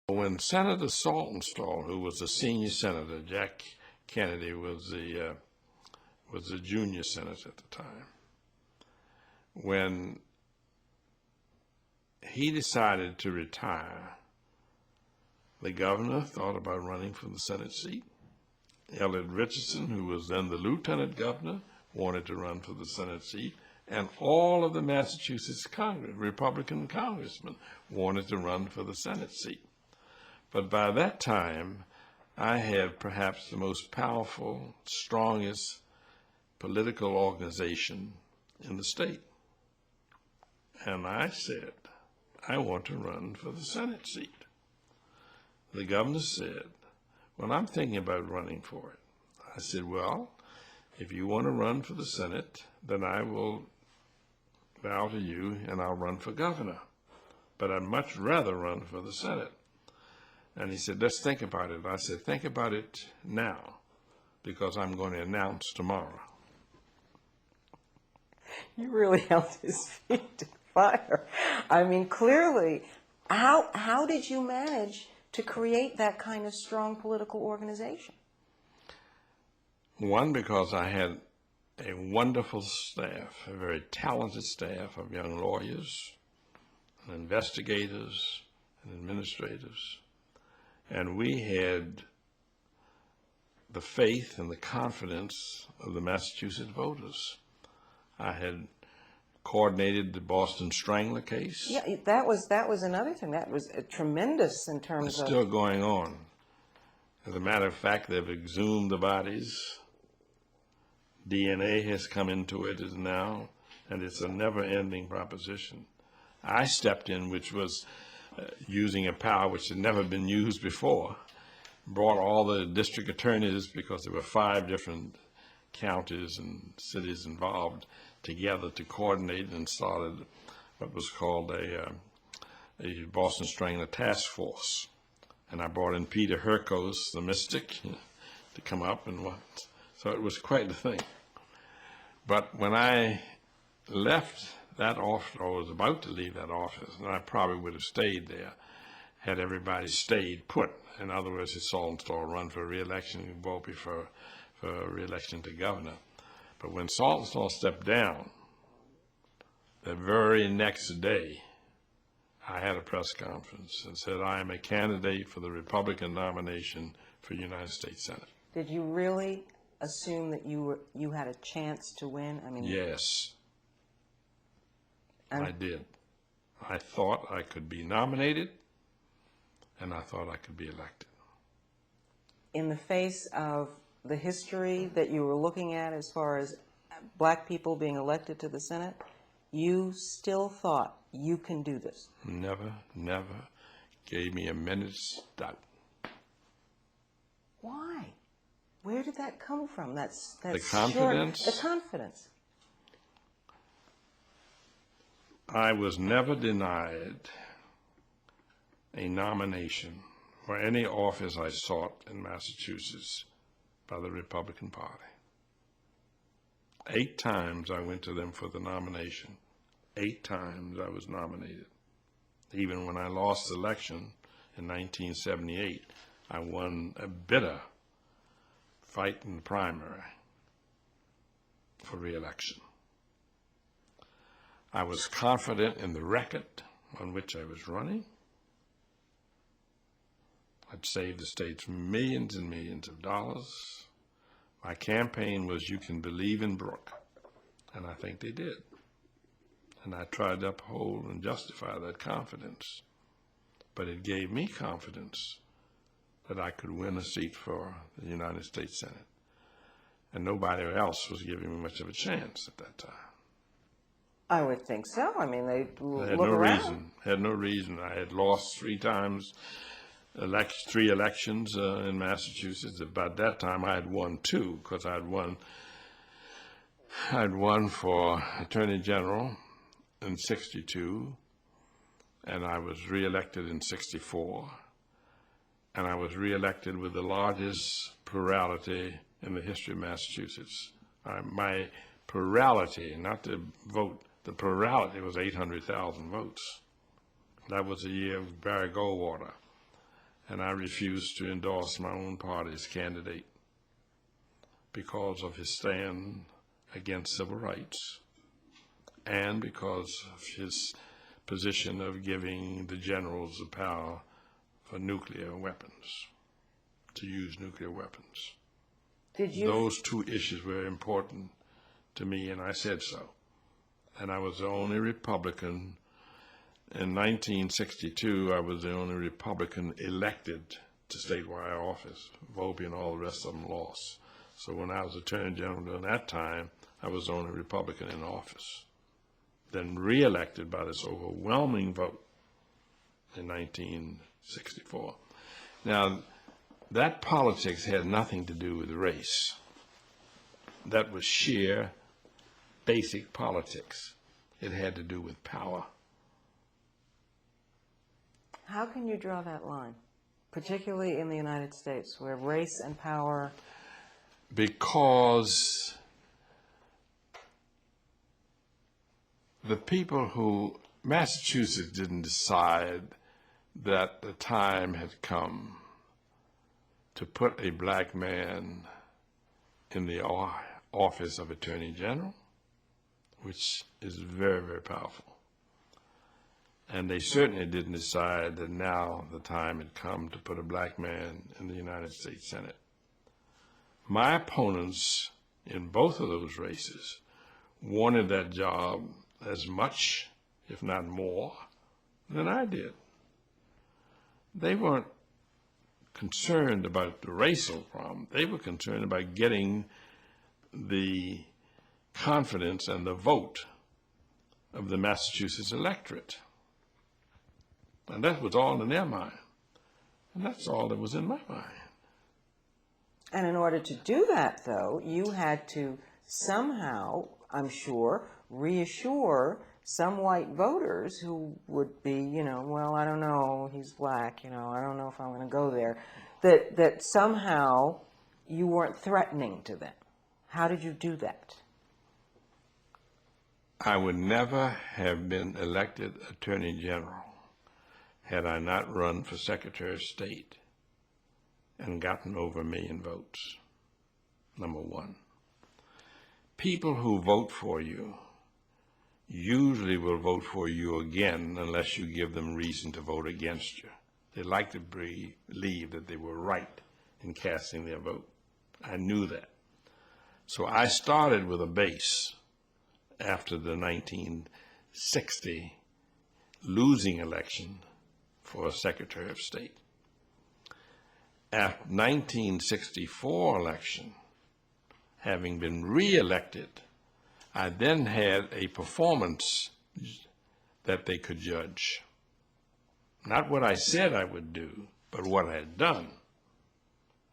When Senator Saltonstall, who was the senior senator, Jack Kennedy was the junior senator at the time, when he decided to retire, the governor thought about running for the Senate seat. Elliot Richardson, who was then the lieutenant governor, wanted to run for the Senate seat, and all of the Massachusetts Republican congressmen wanted to run for the Senate seat. But by that time, I had perhaps the most powerful, strongest political organization in the state. And I said, I want to run for the Senate seat. The governor said, well, I'm thinking about running for it. I said, well, if you want to run for the Senate, then I will bow to you and I'll run for governor. But I'd much rather run for the Senate. And he said, let's think about it. I said, think about it now, because I'm going to announce tomorrow. You really held his feet to the fire. I mean, clearly, how did you manage to create that kind of strong political organization? One, because I had a wonderful staff, a very talented staff of young lawyers and investigators and administrators. And we had the faith and the confidence of the Massachusetts voters. I had coordinated the Boston Strangler case. Yeah, that was another thing. That was tremendous in terms It's of... still going on. As a matter of fact, they've exhumed the bodies. DNA has come into it now, and it's a never-ending proposition. I stepped in, which was using a power which had never been used before, brought all the district attorneys, because there were 5 different counties and cities involved, together to coordinate, and started what was called a Boston Strangler Task Force. And I brought in Peter Herkos, the mystic, to come up, and so it was quite the thing. But when I left that office, or was about to leave that office, and I probably would have stayed there had everybody stayed put. In other words, if Saltonstall run for re-election, he vote for re-election to governor. But when Saltonstall stepped down, the very next day, I had a press conference and said, I am a candidate for the Republican nomination for United States Senate. Did you really assume that you had a chance to win? I mean, yes. I did. I thought I could be nominated, and I thought I could be elected. In the face of the history that you were looking at as far as black people being elected to the Senate, you still thought you can do this? Never gave me a minute's doubt. Why? Where did that come from? That's the confidence. The confidence. I was never denied a nomination for any office I sought in Massachusetts by the Republican Party. 8 times I went to them for the nomination. 8 times I was nominated. Even when I lost the election in 1978, I won a bitter fight in the primary for re-election. I was confident in the record on which I was running. I'd saved the states millions and millions of dollars. My campaign was, you can believe in Brooke, and I think they did. And I tried to uphold and justify that confidence. But it gave me confidence that I could win a seat for the United States Senate. And nobody else was giving me much of a chance at that time. I would think so. I mean, they had no reason. Had no reason. I had lost 3 times, 3 elections in Massachusetts. By that time, I had won 2, because I'd won for Attorney General in '62, and I was reelected in '64, and I was reelected with the largest plurality in the history of Massachusetts. My plurality, not the vote, the plurality was 800,000 votes. That was the year of Barry Goldwater. and I refused to endorse my own party's candidate because of his stand against civil rights and because of his position of giving the generals the power for nuclear weapons, to use nuclear weapons. Did you? Those two issues were important to me, and I said so. And I was the only Republican. In 1962, I was the only Republican elected to statewide office. Volpe and all the rest of them lost. So when I was Attorney General during that time, I was the only Republican in office. Then re-elected by this overwhelming vote in 1964. Now, that politics had nothing to do with race. That was sheer, basic politics. It had to do with power. How can you draw that line, particularly in the United States, where race and power? Because the people who, Massachusetts didn't decide that the time had come to put a black man in the office of Attorney General, which is very, very powerful. And they certainly didn't decide that now the time had come to put a black man in the United States Senate. My opponents in both of those races wanted that job as much, if not more, than I did. They weren't concerned about the racial problem. They were concerned about getting the confidence and the vote of the Massachusetts electorate. And that was all in their mind. And that's all that was in my mind. And in order to do that, though, you had to somehow, I'm sure, reassure some white voters who would be, well, I don't know, he's black, I don't know if I'm going to go there, that somehow you weren't threatening to them. How did you do that? I would never have been elected Attorney General had I not run for Secretary of State and gotten over 1 million votes, number one. People who vote for you usually will vote for you again unless you give them reason to vote against you. They like to believe that they were right in casting their vote. I knew that. So I started with a base after the 1960 losing election for a Secretary of State. After 1964 election, having been re-elected, I then had a performance that they could judge. Not what I said I would do, but what I had done.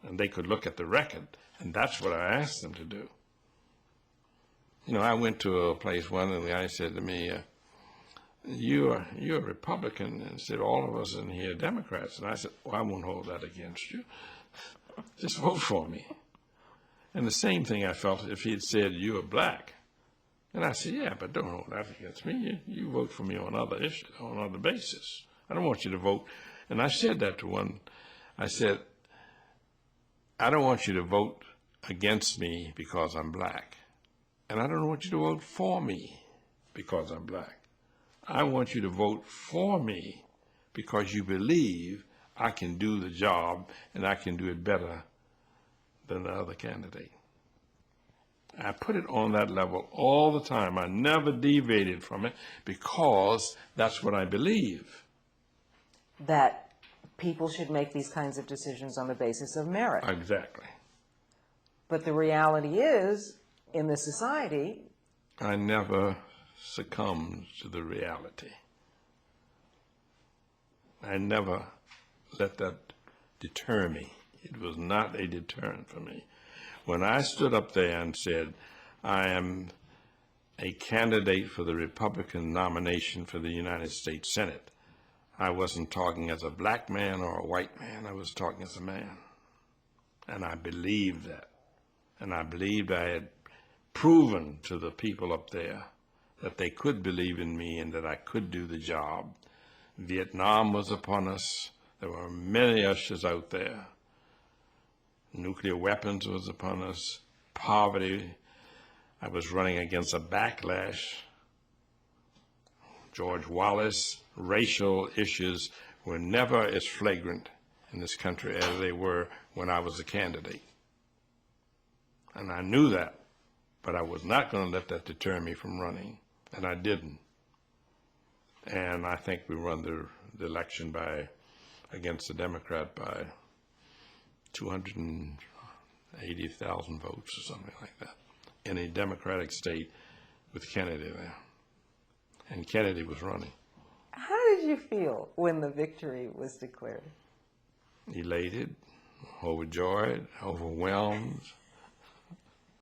And they could look at the record, and that's what I asked them to do. I went to a place one, and the guy said to me, you're a Republican, and said, all of us in here are Democrats. And I said, well, I won't hold that against you. Just vote for me. And the same thing I felt if he had said, you're black. And I said, yeah, but don't hold that against me. You vote for me on other issues, on other basis. I don't want you to vote. And I said that to one. I said, I don't want you to vote against me because I'm black. And I don't want you to vote for me because I'm black. I want you to vote for me because you believe I can do the job and I can do it better than the other candidate. I put it on that level all the time. I never deviated from it because that's what I believe. That people should make these kinds of decisions on the basis of merit. Exactly. But the reality is, in this society, I never succumbed to the reality. I never let that deter me. It was not a deterrent for me. When I stood up there and said, I am a candidate for the Republican nomination for the United States Senate, I wasn't talking as a black man or a white man. I was talking as a man. And I believed that. And I believed I had proven to the people up there that they could believe in me and that I could do the job. Vietnam was upon us. There were many issues out there. Nuclear weapons was upon us, poverty. I was running against a backlash. George Wallace, racial issues were never as flagrant in this country as they were when I was a candidate. And I knew that, but I was not going to let that deter me from running, and I didn't. And I think we won the election against the Democrat by 280,000 votes or something like that in a Democratic state with Kennedy there. And Kennedy was running. How did you feel when the victory was declared? Elated, overjoyed, overwhelmed.